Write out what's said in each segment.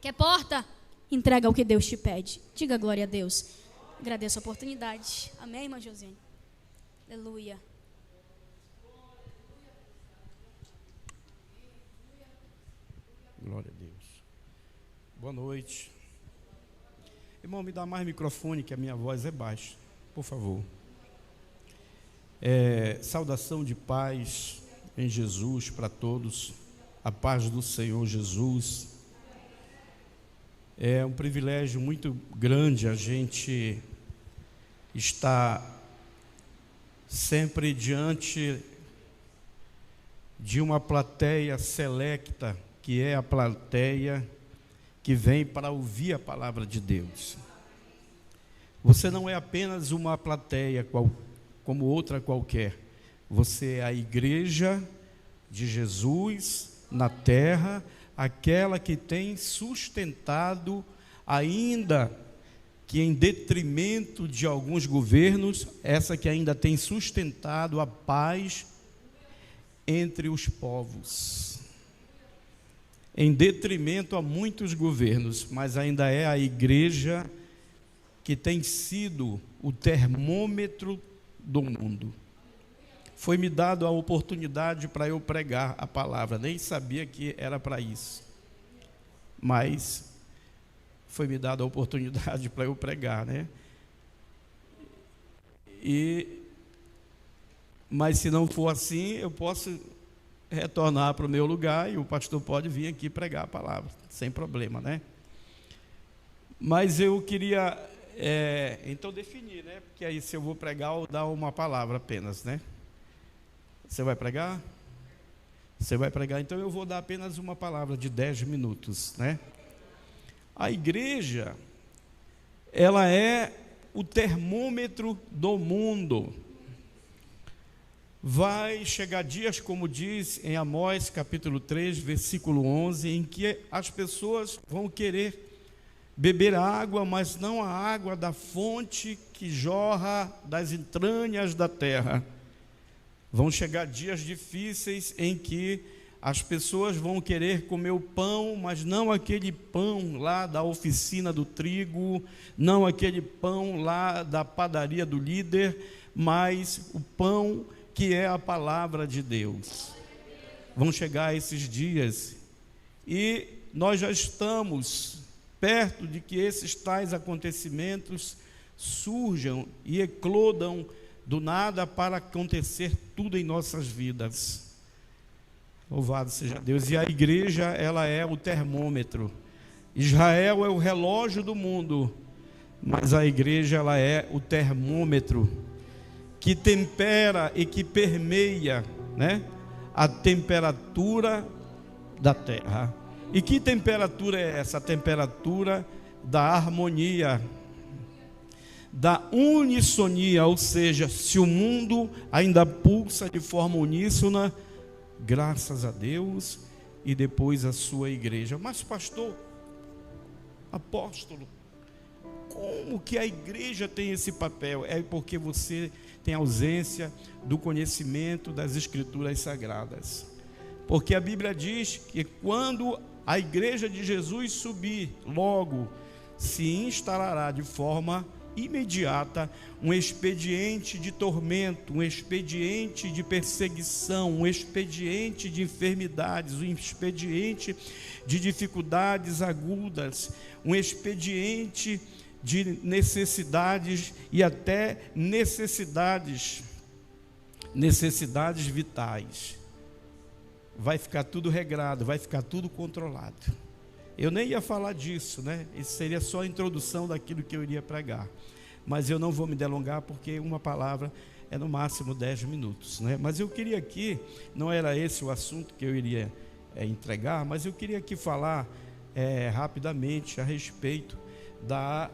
Quer porta? Entrega o que Deus te pede. Diga glória a Deus. Agradeço a oportunidade. Amém, irmã Josiane? Aleluia. Glória a Deus. Boa noite. Irmão, me dá mais microfone, que a minha voz é baixa, por favor. Saudação de paz em Jesus para todos. A paz do Senhor Jesus. É um privilégio muito grande a gente estar sempre diante de uma plateia selecta, que é a plateia que vem para ouvir a palavra de Deus. Você não é apenas uma plateia como outra qualquer. Você é a igreja de Jesus na terra, aquela que tem sustentado, ainda que em detrimento de alguns governos, essa que ainda tem sustentado a paz entre os povos. Em detrimento a muitos governos, mas ainda é a igreja que tem sido o termômetro do mundo. Foi-me dado a oportunidade para eu pregar a palavra, nem sabia que era para isso, mas foi-me dada a oportunidade para eu pregar, né? Mas se não for assim, eu posso retornar para o meu lugar e o pastor pode vir aqui pregar a palavra, sem problema, né? Mas eu queria, então, definir, né? Porque aí se eu vou pregar ou dar uma palavra apenas, né? Você vai pregar? Você vai pregar, então eu vou dar apenas uma palavra de 10 minutos, né? A igreja, ela é o termômetro do mundo. Vai chegar dias, como diz em Amós, capítulo 3, versículo 11, em que as pessoas vão querer beber água, mas não a água da fonte que jorra das entranhas da terra. Vão chegar dias difíceis em que as pessoas vão querer comer o pão, mas não aquele pão lá da oficina do trigo, não aquele pão lá da padaria do líder, mas o pão que é a palavra de Deus. Vão chegar esses dias e nós já estamos perto de que esses tais acontecimentos surjam e eclodam do nada para acontecer tudo em nossas vidas. Louvado seja Deus. E a igreja, ela é o termômetro. Israel é o relógio do mundo, mas a igreja, ela é o termômetro que tempera e que permeia, né, a temperatura da terra. E que temperatura é essa? A temperatura da harmonia, da unissonia, ou seja, se o mundo ainda pulsa de forma uníssona, graças a Deus, e depois a sua igreja. Mas pastor, apóstolo, como que a igreja tem esse papel? É porque você tem ausência do conhecimento das escrituras sagradas. Porque a Bíblia diz que quando a igreja de Jesus subir, logo se instalará de forma imediata um expediente de tormento, um expediente de perseguição, um expediente de enfermidades, um expediente de dificuldades agudas, um expediente de necessidades e até necessidades vitais. Vai ficar tudo regrado, vai ficar tudo controlado. Eu nem ia falar disso, né? Isso seria só a introdução daquilo que eu iria pregar. Mas eu não vou me delongar, porque uma palavra é no máximo 10 minutos, né? Mas eu queria aqui, não era esse o assunto que eu iria entregar, mas eu queria aqui falar rapidamente a respeito da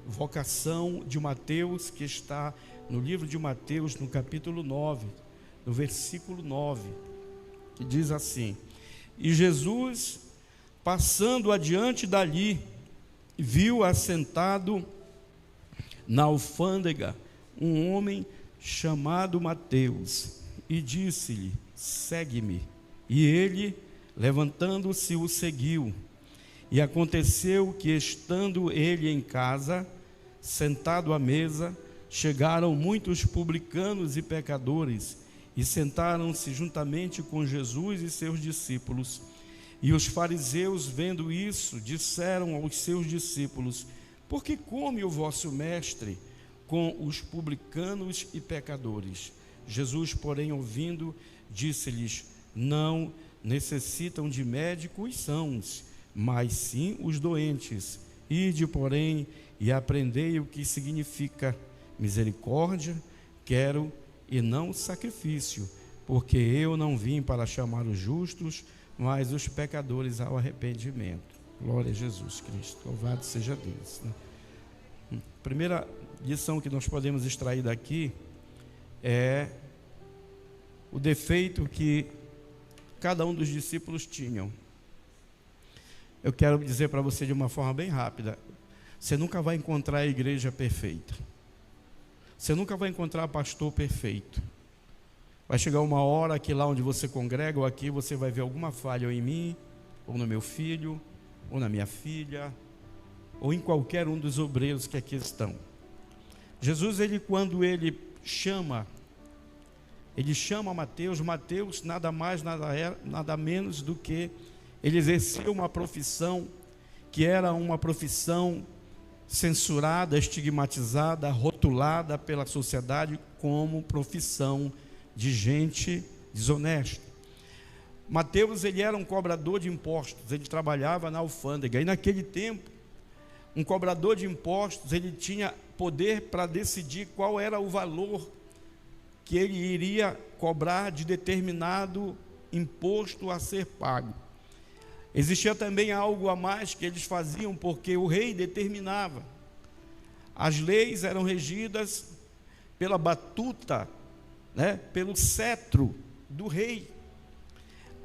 vocação de Mateus, que está no livro de Mateus, no capítulo 9, no versículo 9, que diz assim: E Jesus, passando adiante dali, viu assentado na alfândega um homem chamado Mateus, e disse-lhe: Segue-me. E ele, levantando-se, o seguiu. E aconteceu que, estando ele em casa, sentado à mesa, chegaram muitos publicanos e pecadores, e sentaram-se juntamente com Jesus e seus discípulos. E os fariseus, vendo isso, disseram aos seus discípulos: por que come o vosso mestre com os publicanos e pecadores? Jesus, porém, ouvindo, disse-lhes: não necessitam de médicos sãos, mas sim os doentes. Ide, porém, e aprendei o que significa misericórdia, quero, e não sacrifício, porque eu não vim para chamar os justos, mas os pecadores ao arrependimento. Glória a Jesus Cristo, louvado seja Deus. Primeira lição que nós podemos extrair daqui é o defeito que cada um dos discípulos tinham. Eu quero dizer para você de uma forma bem rápida: você nunca vai encontrar a igreja perfeita, você nunca vai encontrar pastor perfeito. Vai chegar uma hora que lá onde você congrega ou aqui, você vai ver alguma falha ou em mim, ou no meu filho, ou na minha filha, ou em qualquer um dos obreiros que aqui estão. Jesus, quando ele chama Mateus, nada mais, nada menos do que ele exerceu uma profissão que era uma profissão censurada, estigmatizada, rotulada pela sociedade como profissão de gente desonesta. Mateus, ele era um cobrador de impostos, ele trabalhava na alfândega, e naquele tempo, um cobrador de impostos, ele tinha poder para decidir qual era o valor que ele iria cobrar de determinado imposto a ser pago. Existia também algo a mais que eles faziam, porque o rei determinava. As leis eram regidas pela batuta, pelo cetro do rei.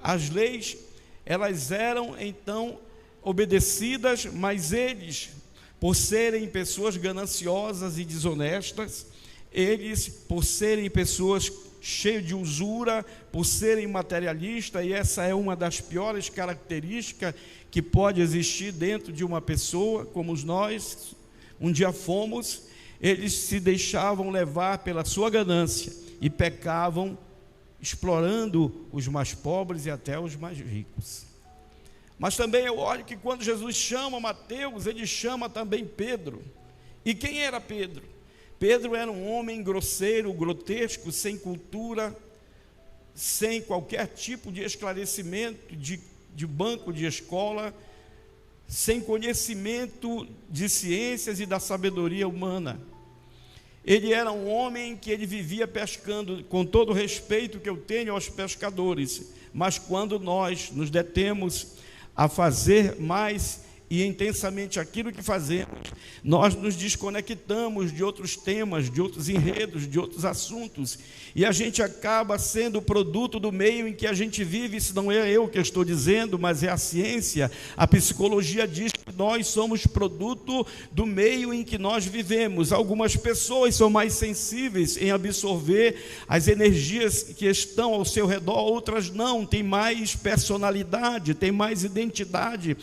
As leis, elas eram então obedecidas, mas eles, por serem pessoas gananciosas e desonestas, eles, por serem pessoas cheias de usura, por serem materialistas, e essa é uma das piores características que pode existir dentro de uma pessoa, como nós um dia fomos, eles se deixavam levar pela sua ganância e pecavam, explorando os mais pobres e até os mais ricos. Mas também eu olho que quando Jesus chama Mateus, ele chama também Pedro. E quem era Pedro? Pedro era um homem grosseiro, grotesco, sem cultura, sem qualquer tipo de esclarecimento de banco de escola, sem conhecimento de ciências e da sabedoria humana. Ele era um homem que ele vivia pescando, com todo o respeito que eu tenho aos pescadores, mas quando nós nos detemos a fazer mais e intensamente aquilo que fazemos, nós nos desconectamos de outros temas, de outros enredos, de outros assuntos, e a gente acaba sendo produto do meio em que a gente vive. Isso não é eu que estou dizendo, mas é a ciência. A psicologia diz que nós somos produto do meio em que nós vivemos. Algumas pessoas são mais sensíveis em absorver as energias que estão ao seu redor, outras não, têm mais personalidade, têm mais identidade.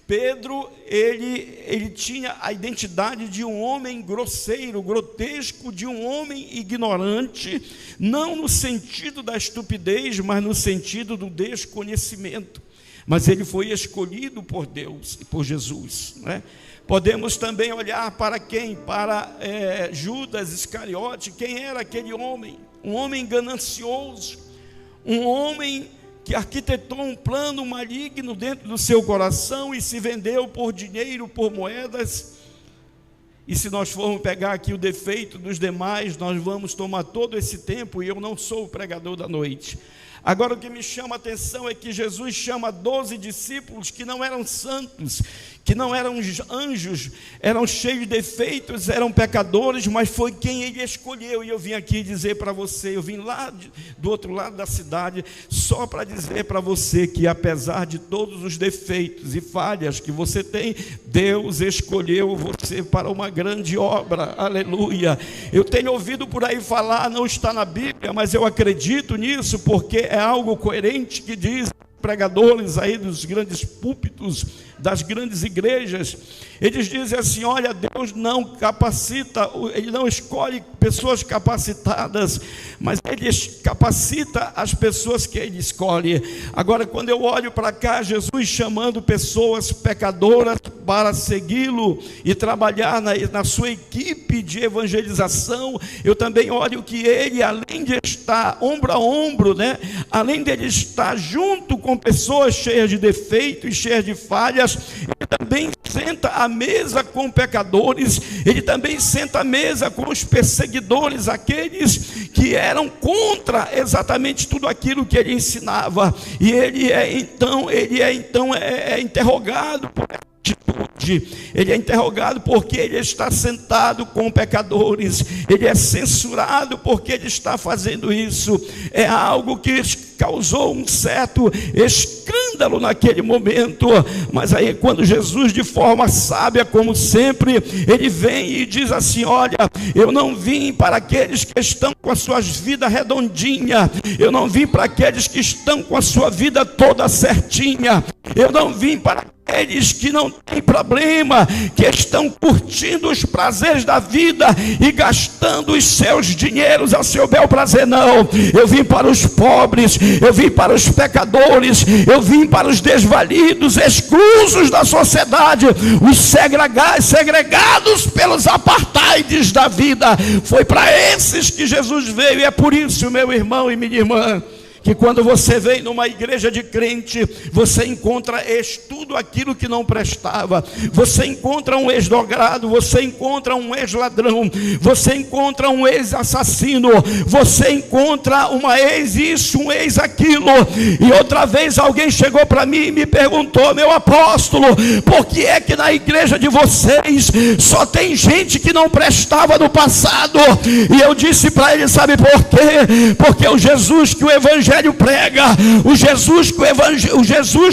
Pedro, ele tinha a identidade de um homem grosseiro, grotesco, de um homem ignorante, não no sentido da estupidez, mas no sentido do desconhecimento. Mas ele foi escolhido por Deus e por Jesus, Podemos também olhar para quem? Para Judas Iscariote. Quem era aquele homem? Um homem ganancioso, um homem que arquitetou um plano maligno dentro do seu coração e se vendeu por dinheiro, por moedas. E se nós formos pegar aqui o defeito dos demais, nós vamos tomar todo esse tempo, e eu não sou o pregador da noite. Agora, o que me chama a atenção é que Jesus chama 12 discípulos que não eram santos, que não eram anjos, eram cheios de defeitos, eram pecadores, mas foi quem ele escolheu. E eu vim aqui dizer para você, eu vim lá do outro lado da cidade, só para dizer para você que, apesar de todos os defeitos e falhas que você tem, Deus escolheu você para uma grande obra. Aleluia. Eu tenho ouvido por aí falar, não está na Bíblia, mas eu acredito nisso, porque é algo coerente que diz pregadores aí dos grandes púlpitos das grandes igrejas, eles dizem assim: olha, Deus não capacita, Ele não escolhe pessoas capacitadas, mas Ele capacita as pessoas que Ele escolhe. Agora, quando eu olho para cá, Jesus chamando pessoas pecadoras para segui-lo e trabalhar na sua equipe de evangelização, eu também olho que Ele, além de estar ombro a ombro, além de Ele estar junto com pessoas cheias de defeitos e cheias de falhas, Ele também senta à mesa com pecadores, Ele também senta à mesa com os perseguidores, aqueles que eram contra exatamente tudo aquilo que Ele ensinava. E Ele é interrogado por atitude, Ele é interrogado porque Ele está sentado com pecadores, Ele é censurado porque Ele está fazendo isso. É algo que causou um certo escândalo naquele momento, mas aí quando Jesus, de forma sábia como sempre, Ele vem e diz assim: olha, eu não vim para aqueles que estão com as suas vidas redondinhas, eu não vim para aqueles que estão com a sua vida toda certinha, eu não vim para aqueles que não têm problema, que estão curtindo os prazeres da vida e gastando os seus dinheiros ao seu bel prazer. Não, eu vim para os pobres, eu vim para os pecadores, eu vim para os desvalidos, exclusos da sociedade, os segregados pelos apartheids da vida. Foi para esses que Jesus veio. E é por isso, meu irmão e minha irmã, que quando você vem numa igreja de crente, você encontra tudo aquilo que não prestava. Você encontra um ex-drogado, você encontra um ex-ladrão, você encontra um ex-assassino, você encontra uma ex-isso, um ex-aquilo. E outra vez alguém chegou para mim e me perguntou: meu apóstolo, por que é que na igreja de vocês só tem gente que não prestava no passado? E eu disse para ele: sabe por quê? Porque o Jesus que o evangelho prega, o Jesus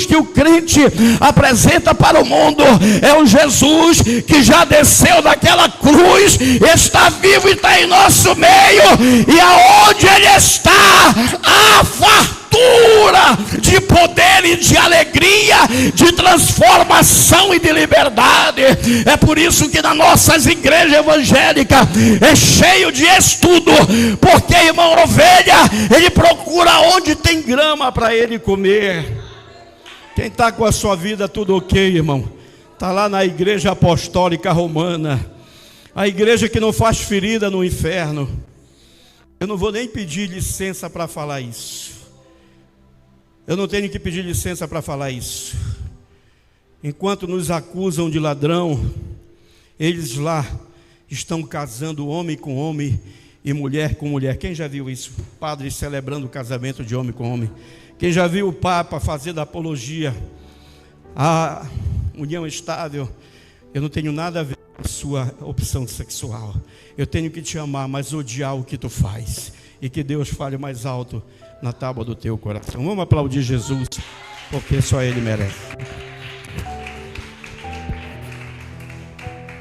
que o crente apresenta para o mundo, é o Jesus que já desceu daquela cruz, está vivo e está em nosso meio, e aonde Ele está, há fartura de poder e de alegria, de transformação e de liberdade. É por isso que nas nossas igrejas evangélicas é cheio de estudo, porque, irmão, ovelha, ele procura onde tem grama para ele comer. Quem está com a sua vida tudo ok, irmão, está lá na igreja apostólica romana, a igreja que não faz ferida no inferno. Eu não vou nem pedir licença para falar isso. Eu não tenho que pedir licença para falar isso. Enquanto nos acusam de ladrão, eles lá estão casando homem com homem e mulher com mulher. Quem já viu isso? Padres celebrando o casamento de homem com homem. Quem já viu o Papa fazendo apologia à união estável? Eu não tenho nada a ver com a sua opção sexual. Eu tenho que te amar, mas odiar o que tu faz. E que Deus fale mais alto na tábua do teu coração. Vamos aplaudir Jesus, porque só Ele merece.